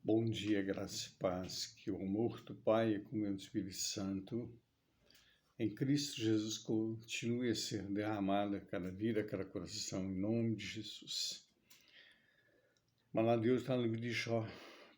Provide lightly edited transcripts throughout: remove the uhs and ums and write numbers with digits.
Bom dia, graça e paz, que o amor do Pai e a comunhão do Espírito Santo em Cristo Jesus continue a ser derramada a cada vida, a cada coração, em nome de Jesus. A palavra de Deus está no livro de Jó,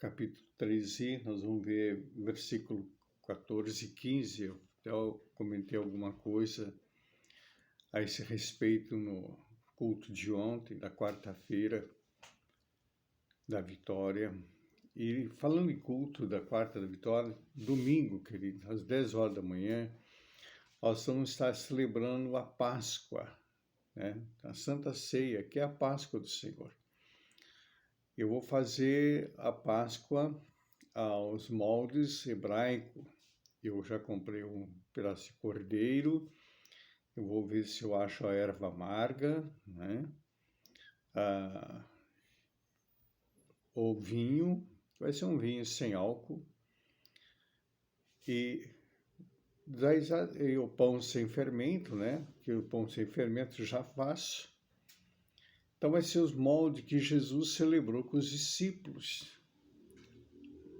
capítulo 13, nós vamos ver versículo 14 e 15, eu até comentei alguma coisa a esse respeito no culto de ontem, da quarta-feira da vitória. E falando em culto da quarta da vitória, domingo, querido, às 10 horas da manhã, nós vamos estar celebrando a Páscoa, né? A Santa Ceia, que é a Páscoa do Senhor. Eu vou fazer a Páscoa aos moldes hebraicos. Eu já comprei um pedaço de cordeiro, eu vou ver se eu acho a erva amarga, né? O vinho, vai ser um vinho sem álcool, e o pão sem fermento, né? Que o pão sem fermento já faço. Então vai ser os moldes que Jesus celebrou com os discípulos.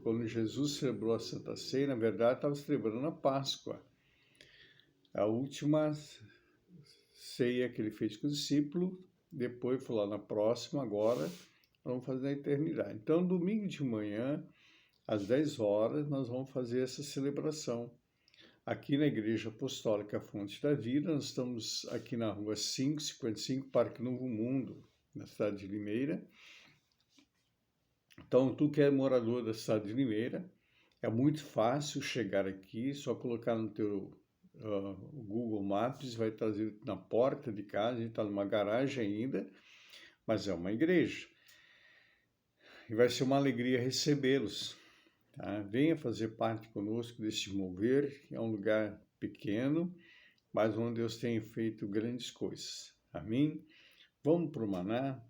Quando Jesus celebrou a Santa Ceia, na verdade, estava celebrando a Páscoa. A última ceia que ele fez com os discípulos, depois foi lá na próxima, agora vamos fazer na eternidade. Então, domingo de manhã, às 10 horas, nós vamos fazer essa celebração. Aqui na Igreja Apostólica Fonte da Vida, nós estamos aqui na rua 555, Parque Novo Mundo, na cidade de Limeira. Então, tu que é morador da cidade de Limeira, é muito fácil chegar aqui, só colocar no teu Google Maps, vai trazer na porta de casa, a gente está numa garagem ainda, mas é uma igreja. E vai ser uma alegria recebê-los. Tá? Venha fazer parte conosco desse mover, é um lugar pequeno, mas onde Deus tem feito grandes coisas. Amém? Vamos para o Maná,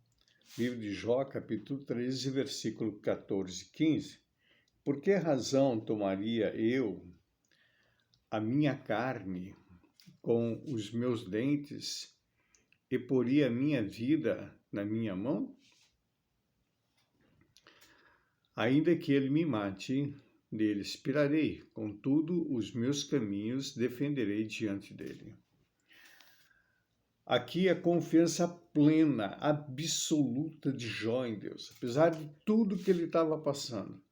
livro de Jó, capítulo 13, versículo 14 e 15. Por que razão tomaria eu a minha carne com os meus dentes e poria a minha vida na minha mão? Ainda que ele me mate, dele expirarei, contudo, os meus caminhos defenderei diante dele. Aqui a confiança plena, absoluta de Jó em Deus. Apesar de tudo que ele estava passando,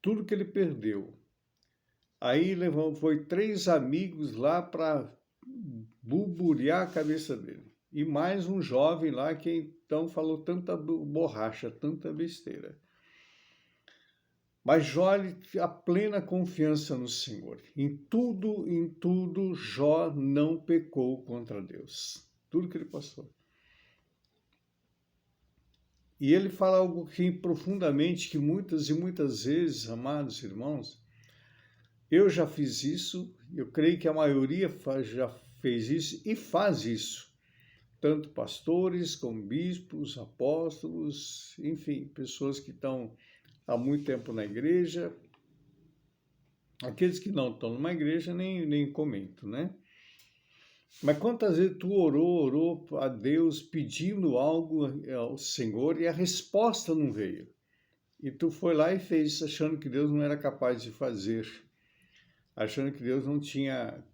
tudo que ele perdeu. Aí foi 3 amigos lá para buburear a cabeça dele. E mais um jovem lá que então falou tanta borracha, tanta besteira. Mas Jó, a plena confiança no Senhor. Em tudo, Jó não pecou contra Deus. Tudo que ele passou. E ele fala algo que profundamente, que muitas e muitas vezes, amados irmãos, eu já fiz isso, eu creio que a maioria já fez isso e faz isso. Tanto pastores, como bispos, apóstolos, enfim, pessoas que estão há muito tempo na igreja. Aqueles que não estão numa igreja nem comento, né? Mas quantas vezes tu orou a Deus pedindo algo ao Senhor e a resposta não veio? E tu foi lá e fez, achando que Deus não era capaz de fazer, achando que Deus não tinha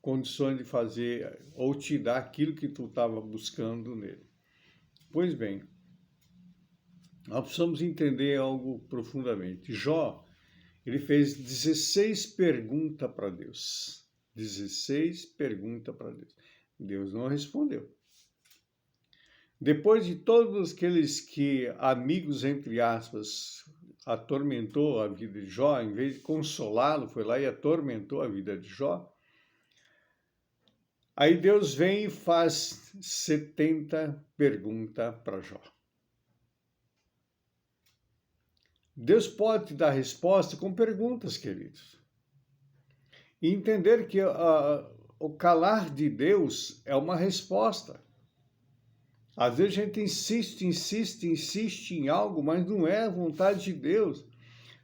condições de fazer ou te dar aquilo que tu estava buscando nele. Pois bem, nós precisamos entender algo profundamente. Jó, ele fez 16 perguntas para Deus. 16 perguntas para Deus. Deus não respondeu. Depois de todos aqueles amigos, entre aspas, atormentou a vida de Jó, em vez de consolá-lo, foi lá e atormentou a vida de Jó. Aí Deus vem e faz 70 perguntas para Jó. Deus pode te dar resposta com perguntas, queridos. E entender que o calar de Deus é uma resposta. Às vezes a gente insiste em algo, mas não é a vontade de Deus.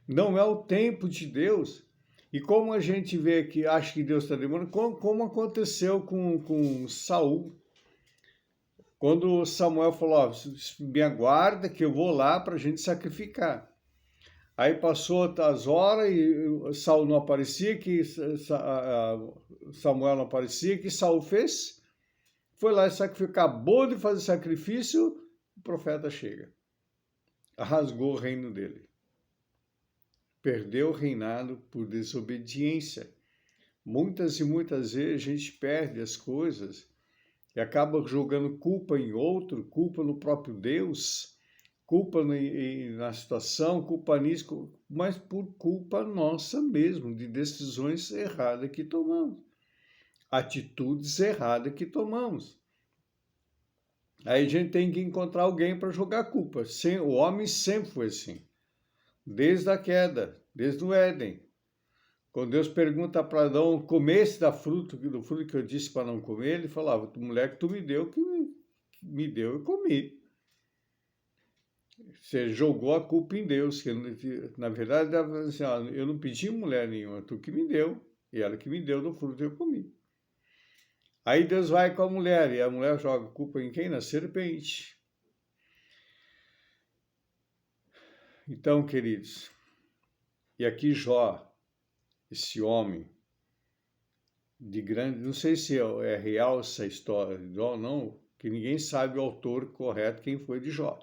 Não é o tempo de Deus. E como a gente vê que acha que Deus está demorando, como aconteceu com Saul. Quando Samuel falou, me aguarda que eu vou lá para a gente sacrificar. Aí passou as horas e Saul não aparecia, Samuel não aparecia, o que Saul fez? Foi lá e sacrificou, acabou de fazer sacrifício, o profeta chega. Rasgou o reino dele. Perdeu o reinado por desobediência. Muitas e muitas vezes a gente perde as coisas e acaba jogando culpa em outro, culpa no próprio Deus, culpa na situação, culpa nisso, mas por culpa nossa mesmo, de decisões erradas que tomamos, atitudes erradas que tomamos. Aí a gente tem que encontrar alguém para jogar culpa. O homem sempre foi assim, desde a queda, desde o Éden. Quando Deus pergunta para Adão, comesse do fruto que eu disse para não comer, ele falava, mulher que tu me deu, me deu, eu comi. Você jogou a culpa em Deus, que na verdade assim, eu não pedi mulher nenhuma, tu que me deu, e ela que me deu do fruto eu comi. Aí Deus vai com a mulher, e a mulher joga a culpa em quem? Na serpente. Então, queridos, e aqui Jó, esse homem de grande, não sei se é real essa história de Jó, não, que ninguém sabe o autor correto quem foi de Jó.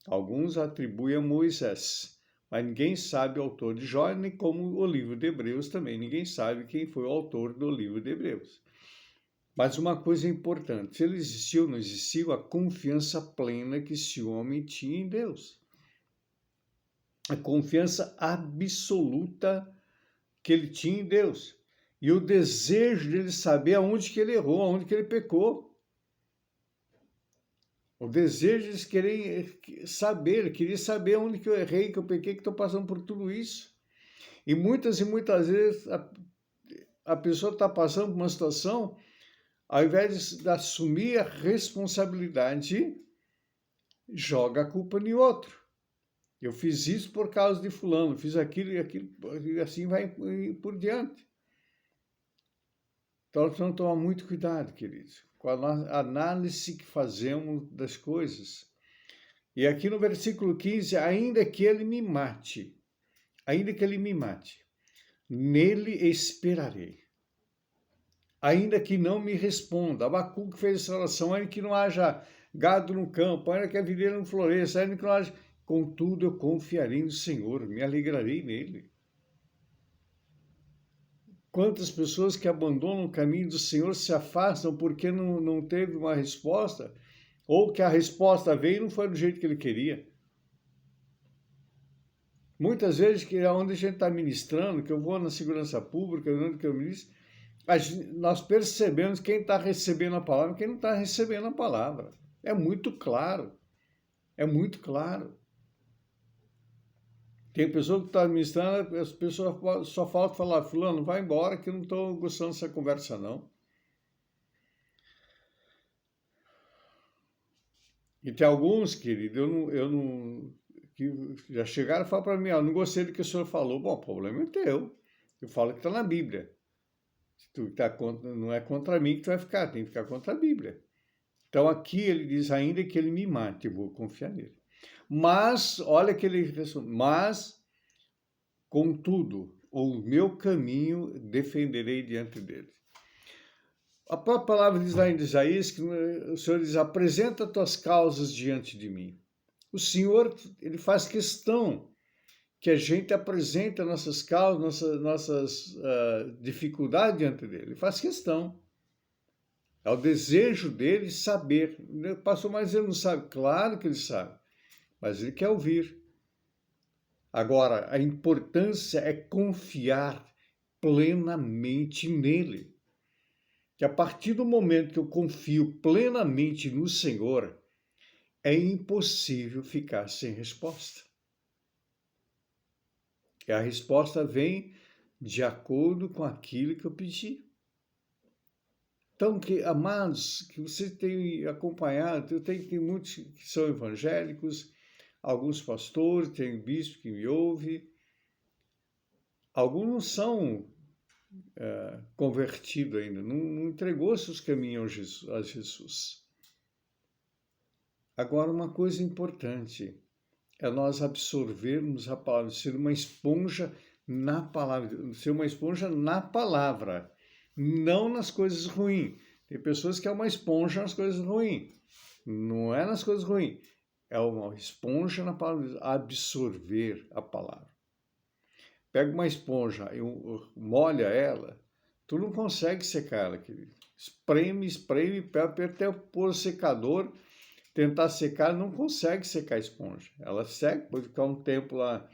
Alguns atribuem a Moisés, mas ninguém sabe o autor de Jó, nem como o livro de Hebreus também. Ninguém sabe quem foi o autor do livro de Hebreus. Mas uma coisa importante, se ele existiu ou não existiu, a confiança plena que esse homem tinha em Deus. A confiança absoluta que ele tinha em Deus. E o desejo dele saber aonde que ele errou, aonde que ele pecou. O desejo de querer saber, ele queria saber onde que eu errei, que eu pequei, que estou passando por tudo isso. E muitas vezes a pessoa está passando por uma situação, ao invés de assumir a responsabilidade, joga a culpa em outro. Eu fiz isso por causa de fulano, fiz aquilo, e assim vai por diante. Então, nós precisamos tomar muito cuidado, queridos, com a análise que fazemos das coisas. E aqui no versículo 15, ainda que ele me mate, nele esperarei. Ainda que não me responda. Abacuque fez essa oração, ainda que não haja gado no campo, ainda que a videira não floresça, ainda que não haja... Contudo, eu confiarei no Senhor, me alegrarei nele. Quantas pessoas que abandonam o caminho do Senhor se afastam porque não teve uma resposta, ou que a resposta veio e não foi do jeito que ele queria. Muitas vezes, que é onde a gente está ministrando, que eu vou na segurança pública, onde que eu ministro, nós percebemos quem está recebendo a palavra e quem não está recebendo a palavra. É muito claro. É muito claro. Tem pessoa que está ministrando, as pessoas só falta falar, fulano, vai embora que eu não estou gostando dessa conversa, não. E tem alguns, querido, que já chegaram e falaram para mim, não gostei do que o senhor falou. Bom, o problema é teu. Eu falo que está na Bíblia. Se tu não é contra mim que tu vai ficar, tem que ficar contra a Bíblia. Então aqui ele diz, ainda que ele me mate, eu vou confiar nele. Mas, olha que ele responde, mas, contudo, o meu caminho defenderei diante dele. A própria palavra diz lá em Isaías, que o Senhor diz, apresenta tuas causas diante de mim. O Senhor, ele faz questão que a gente apresente nossas causas, nossas dificuldades diante dele. Ele faz questão. É o desejo dele saber. Pastor, mas ele não sabe. Claro que ele sabe, mas ele quer ouvir. Agora, a importância é confiar plenamente nele. Que a partir do momento que eu confio plenamente no Senhor, é impossível ficar sem resposta. E a resposta vem de acordo com aquilo que eu pedi. Então, amados, que você tem acompanhado, tem muitos que são evangélicos, alguns pastores, tem bispo que me ouve, alguns não são convertidos ainda, não entregou seus caminhos a Jesus. Agora, uma coisa importante é nós absorvermos a palavra, ser uma esponja na palavra, não nas coisas ruins. Tem pessoas que é uma esponja nas coisas ruins. Não é nas coisas ruins. É uma esponja na palavra, absorver a palavra. Pega uma esponja e molha ela, tu não consegue secar ela, querido. Espreme, até pôr o secador, tentar secar, não consegue secar a esponja. Ela seca, pode ficar um tempo lá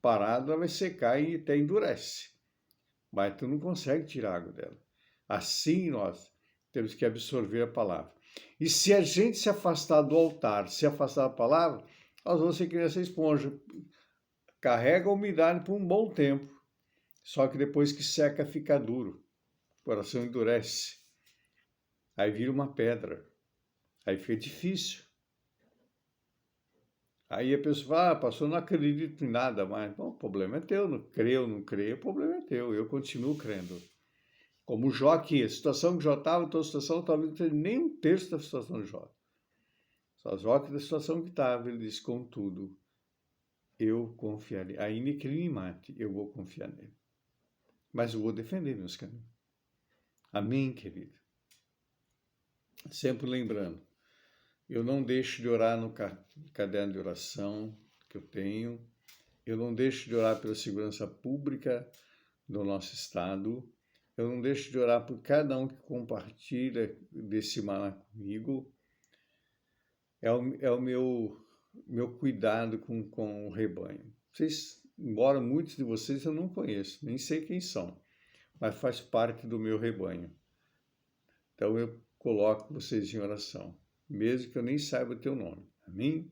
parada, ela vai secar e até endurece. Mas tu não consegue tirar a água dela. Assim nós temos que absorver a palavra. E se a gente se afastar do altar, se afastar da palavra, nós vamos ser que essa esponja. Carrega a umidade por um bom tempo. Só que depois que seca, fica duro. O coração endurece. Aí vira uma pedra. Aí fica difícil. Aí a pessoa fala, pastor, não acredito em nada mais. Bom, o problema é teu, não creio, não creio, o problema é teu. Eu continuo crendo. Como Jó aqui, a situação que Jó estava, a tua situação talvez não tenha nem um terço da situação de Jó. Só Jó que da situação que estava, ele disse, contudo, eu confiarei. Ainda que ele me mate, eu vou confiar nele. Mas eu vou defender meus caminhos. Amém, querido? Sempre lembrando, eu não deixo de orar no caderno de oração que eu tenho, eu não deixo de orar pela segurança pública do nosso Estado, eu não deixo de orar por cada um que compartilha desse maná comigo. É o meu cuidado com o rebanho. Vocês, embora muitos de vocês eu não conheço, nem sei quem são, mas faz parte do meu rebanho. Então eu coloco vocês em oração, mesmo que eu nem saiba o teu nome. Amém?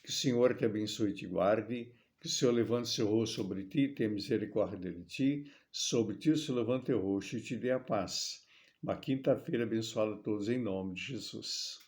Que o Senhor te abençoe e te guarde, que o Senhor levante seu rosto sobre ti, tenha misericórdia de ti, sobre ti o Senhor levante o rosto e te dê a paz. Uma quinta-feira abençoada a todos em nome de Jesus.